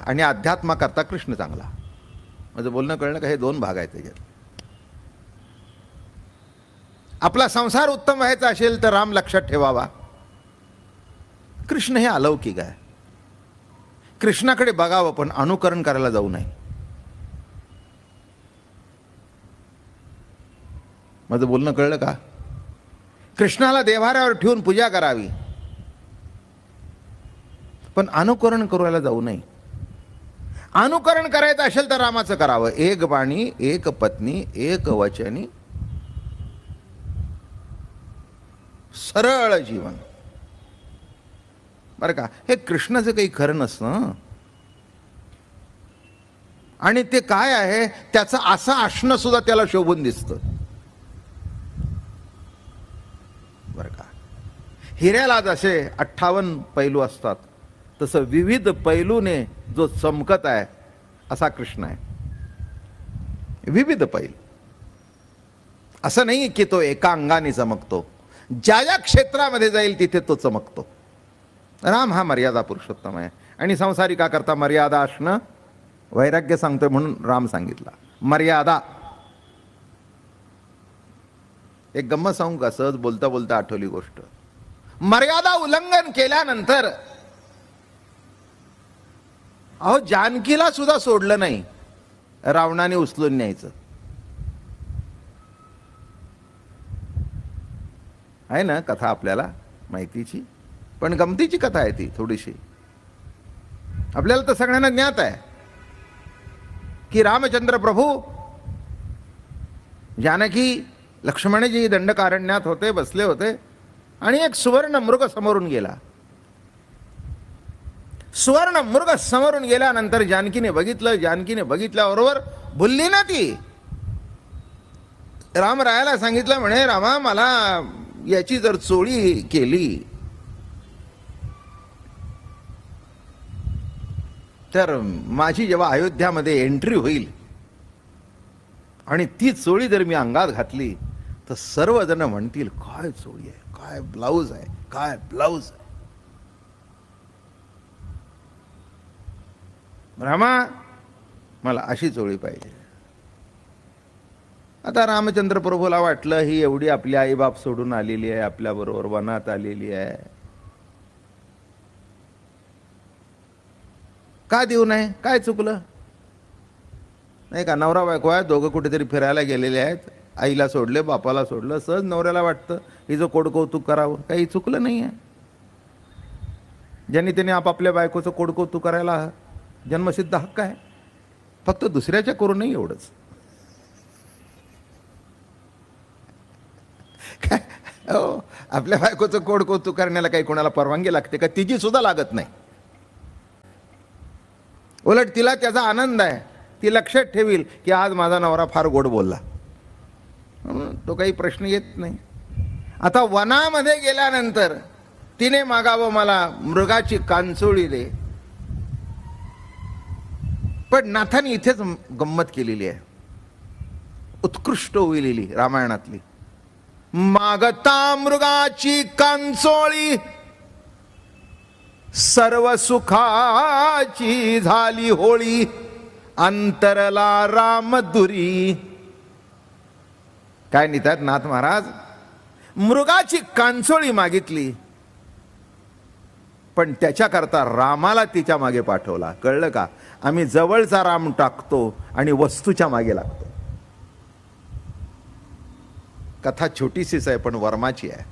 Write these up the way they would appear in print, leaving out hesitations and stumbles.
आणि अध्यात्माकरता कृष्ण चांगला. माझं बोलणं कळलं का? हे दोन भाग आहेत त्याच्यात. आपला संसार उत्तम व्हायचा असेल तर राम लक्षात ठेवावा. कृष्ण हे अलौकिक आहे. कृष्णाकडे बघावं पण अनुकरण करायला जाऊ नये. माझं बोलणं कळलं का? कृष्णाला देव्हाऱ्यावर ठेवून पूजा करावी पण अनुकरण करायला जाऊ नये. अनुकरण करायचं असेल तर रामाचं करावं. एक बाणी, एक पत्नी, एक वचनी, सरळ जीवन. बरं का? हे कृष्णाचं काही खरं नसतं. आणि ते काय आहे त्याचं असं असणं सुद्धा त्याला शोभून दिसतं. बरं का? हिऱ्याला जसे 58 पैलू असतात तसं विविध पैलूने जो चमकत आहे असा कृष्ण आहे. विविध पैलू. असं नाही की तो एका अंगाने चमकतो. ज्या ज्या क्षेत्रामध्ये जाईल तिथे तो चमकतो. राम हा मर्यादा पुरुषोत्तम आहे. आणि संसारिकाकरता मर्यादा असणं वैराग्य सांगतोय म्हणून राम सांगितला. मर्यादा. एक गंमत सांगू का? सहज बोलता बोलता आठवली गोष्ट. मर्यादा उल्लंघन केल्यानंतर अहो जानकीला सुद्धा सोडलं नाही. रावणाने उचलून न्यायचं आहे ना कथा आपल्याला माहितीची. पण गमतीची कथा आहे ती थोडीशी. आपल्याला तर सगळ्यांना ज्ञात आहे की रामचंद्र प्रभू जानकी लक्ष्मणजी दंडकारण्यात होते, बसले होते आणि एक सुवर्ण मृग समोरून गेला. सुवर्ण मृग समोरून गेल्यानंतर जानकीने बघितलं. जानकीने बघितल्याबरोबर भुलली ना ती. रामरायाला सांगितलं म्हणे रामा मला याची जर चोरी केली तर माझी जेव्हा अयोध्यामध्ये एंट्री होईल आणि ती चोळी जर मी अंगात घातली तर सर्वजण म्हणतील काय चोळी आहे, काय ब्लाऊज आहे, काय ब्लाऊज आहे. रामा मला अशी चोळी पाहिजे. आता रामचंद्र प्रभूला वाटलं ही एवढी आपली आईबाप सोडून आलेली आहे, आपल्याबरोबर वनात आलेली आहे, का देऊ नये? काय चुकलं नाही का? नवरा बायको आहे, दोघं कुठेतरी फिरायला गेलेले आहेत, आईला सोडले, बापाला सोडलं. सहज नवऱ्याला वाटतं हिचं कोडकौतुक करावं. काही चुकलं नाही आहे. ज्यांनी त्यांनी आपापल्या बायकोचं कोडकौतुक करायला जन्मसिद्ध हक्क आहे. फक्त दुसऱ्याच्या करू नये एवढंच. काय हो, आपल्या बायकोचं कोडकौतुक करण्याला काही कोणाला परवानगी लागते का? तिची सुद्धा लागत नाही. उलट तिला त्याचा आनंद आहे. ती लक्षात ठेवील की आज माझा नवरा फार गोड बोलला, तो काही प्रश्न येत नाही. आता वनामध्ये गेल्यानंतर तिने मागावं मला मृगाची कांचोळी दे. पण नाथाने इथेच गंमत केलेली आहे, उत्कृष्ट होईलेली रामायणातली. मागता मृगाची कांचोळी सर्व सुखाची झाली होळी, अंतरला रामदुरी. काय नितात नाथ महाराज? मृगाची कांचोळी मागितली पण त्याच्याकरता रामाला तिच्या मागे पाठवला. कळलं का? आम्ही जवळचा राम टाकतो आणि वस्तूच्या मागे लागतो. कथा छोटीशीच आहे पण वर्माची आहे.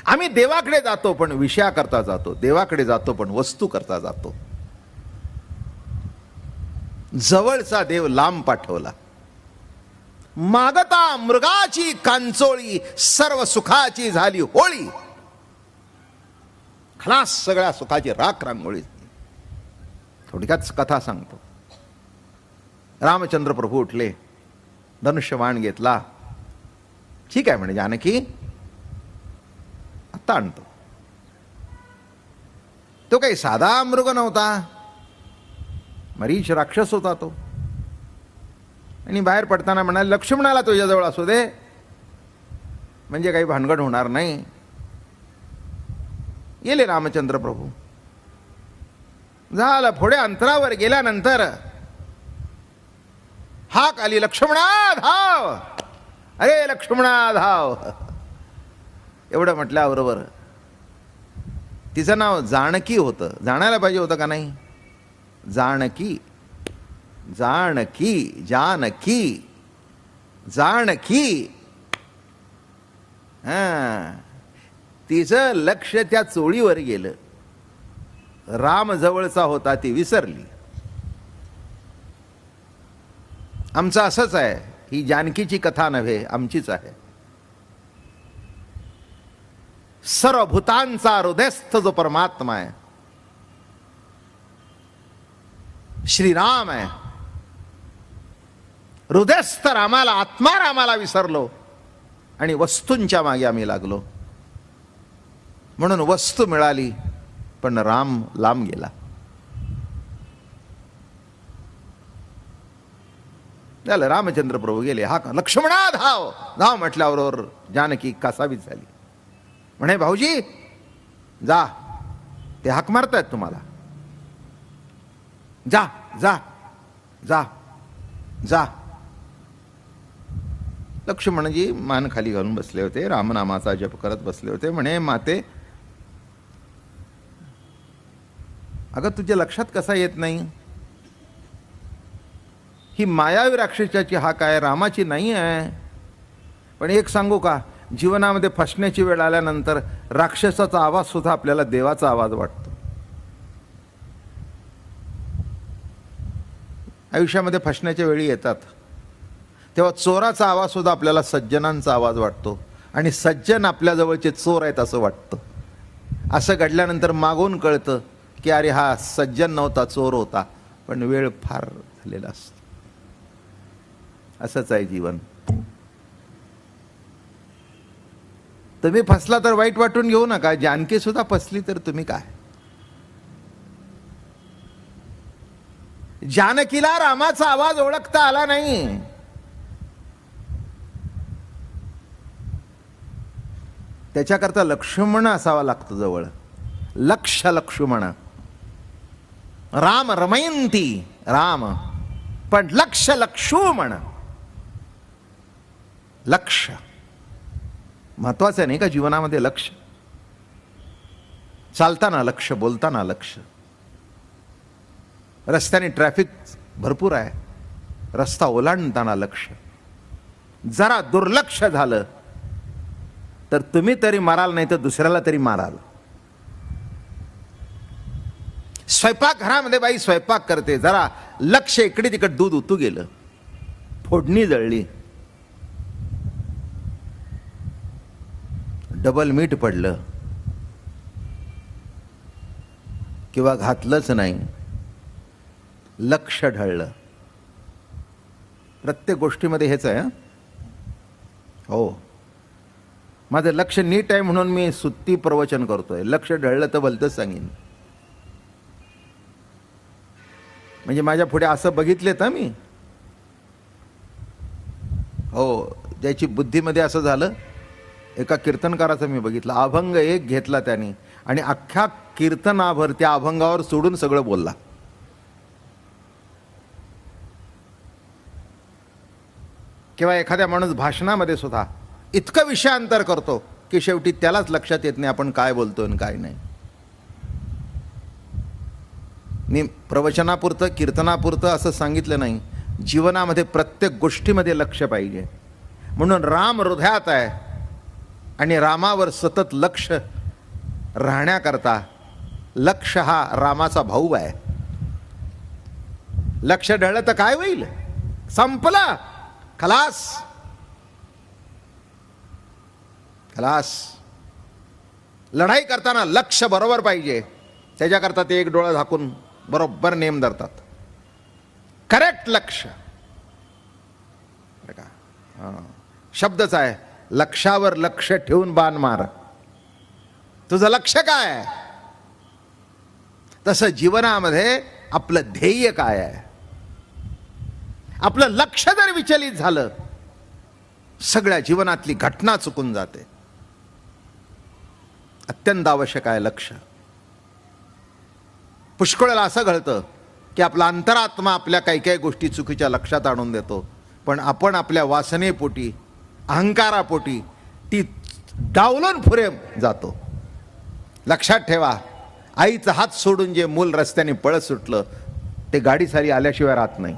आम्ही देवाकडे जातो पण विषयाकरता जातो, देवाकडे जातो पण वस्तू करता जातो. जवळचा देव लांब पाठवला. मागता मृगाची कांचोळी सर्व सुखाची झाली होळी. खलास सगळ्या सुखाची राख रांगोळी. थोडक्यात कथा सांगतो. रामचंद्र प्रभू उठले, धनुष्यबाण घेतला. ठीक आहे म्हणे जानकी, आता आणतो. तो काही साधा मृग नव्हता, मरीच राक्षस होता तो. आणि बाहेर पडताना म्हणाले लक्ष्मणाला तुझ्याजवळ असू दे म्हणजे काही भानगड होणार नाही. गेले रामचंद्र प्रभू. झालं. पुढे अंतरावर गेल्यानंतर हाक आली, लक्ष्मणा धाव, अरे लक्ष्मणा धाव. एवढं म्हटल्याबरोबर तिचं नाव जानकी होतं. जाणायला पाहिजे होतं का नाही? जानकी, जानकी, जानकी, जानकी. तिचं लक्ष त्या चोळीवर गेलं. राम जवळचा होता, ती विसरली. आमचं असंच आहे. ही जानकीची कथा नव्हे, आमचीच आहे. सर्व भूतांचा हृदयस्थ जो परमात्मा आहे, श्रीराम आहे. हृदयस्थ रामाला, आत्मा रामाला विसरलो आणि वस्तूंच्या मागे आम्ही लागलो. म्हणून वस्तू मिळाली पण राम लांब गेला. झालं, रामचंद्र प्रभू गेले. हा लक्ष्मणा धाव, धाव म्हटल्याबरोबर जानकी कासावीस झाली. म्हणे भाऊजी जा, ते हाक मारतायत तुम्हाला, जा जा जा जा. लक्ष्मणजी मान खाली घालून बसले होते, रामनामाचा जप करत बसले होते. म्हणे माते, अगं तुझ्या लक्षात कसा येत नाही? ही मायावी राक्षसाची हाक आहे, रामाची नाही आहे. पण एक सांगू का, जीवनामध्ये फसण्याची वेळ आल्यानंतर राक्षसाचा आवाज सुद्धा आपल्याला देवाचा आवाज वाटतो. आयुष्यामध्ये फसण्याच्या वेळी येतात, तेव्हा चोराचा आवाज सुद्धा आपल्याला सज्जनांचा आवाज वाटतो आणि सज्जन आपल्या जवळचे चोर आहेत असं वाटतं. असं घडल्यानंतर मागून कळतं की अरे हा सज्जन नव्हता, चोर होता. पण वेळ फार झालेला असतो. असंच आहे जीवन. तुम्ही फसला तर वाईट वाटून घेऊ नका. जानकी सुद्धा फसली तर तुम्ही काय? जानकीला रामाचा आवाज ओळखता आला नाही. त्याच्याकरता लक्ष्मण असावा लागतो जवळ. लक्ष लक्ष्मण, राम रमयंती राम, पण लक्ष लक्ष्मण. लक्ष महत्वाचं आहे नाही का जीवनामध्ये? लक्ष. चालताना लक्ष, बोलताना लक्ष. रस्त्याने ट्रॅफिक भरपूर आहे, रस्ता ओलांडताना लक्ष. जरा दुर्लक्ष झालं तर तुम्ही तरी माराल, नाही तर दुसऱ्याला तरी माराल. स्वयंपाकघरामध्ये बाई स्वयंपाक करते, जरा लक्ष इकडे तिकडे दूध उतू गेलं, फोडणी जळली, डबल मीठ पडलं किंवा घातलंच नाही, लक्ष ढळलं. प्रत्येक गोष्टीमध्ये हेच आहे. हो, माझं लक्ष नीट आहे म्हणून मी सुत्ती प्रवचन करतोय. लक्ष ढळलं तर भलतंच सांगेन. म्हणजे माझ्या पुढे असं बघितले तर मी, हो, ज्याची बुद्धीमध्ये असं झालं. एका कीर्तनकाराचं मी बघितलं, अभंग एक घेतला त्याने आणि अख्ख्या कीर्तनाभर त्या अभंगावर सोडून सगळं बोलला. किंवा एखाद्या माणूस भाषणामध्ये सुद्धा इतकं विषयांतर करतो की शेवटी त्यालाच लक्षात येत नाही आपण काय बोलतोय आणि काय नाही. मी प्रवचनापुरतं, कीर्तनापुरतं असं सांगितलं नाही. जीवनामध्ये प्रत्येक गोष्टीमध्ये लक्ष पाहिजे. म्हणून राम हृदयात आहे आणि रामावर सतत लक्ष राहण्याकरता लक्ष हा रामाचा भाऊ आहे. लक्ष ढळलं तर काय होईल? संपला, खलास, खलास. लढाई करताना लक्ष बरोबर पाहिजे. त्याच्याकरता ते एक डोळा झाकून बरोबर नेम धरतात. करेक्ट लक्ष. शब्दच आहे, लक्षावर लक्ष ठेवून बाण मार. तुझं लक्ष काय आहे? तसं जीवनामध्ये आपलं ध्येय काय आहे? आपलं लक्ष जर विचलित झालं, सगळ्या जीवनातली घटना चुकून जाते. अत्यंत आवश्यक आहे लक्ष. पुष्कळ वेळेला असं घडतं की आपला अंतरात्मा आपल्या काही काही गोष्टी चुकीच्या लक्षात आणून देतो, पण आपण आपल्या वासनेपोटी, अहंकारापोटी ती डावलून पुढे जातो. लक्षात ठेवा, आईचा हात सोडून जे मूल रस्त्याने पळत सुटलं ते गाडी सारी आल्याशिवाय राहत नाही.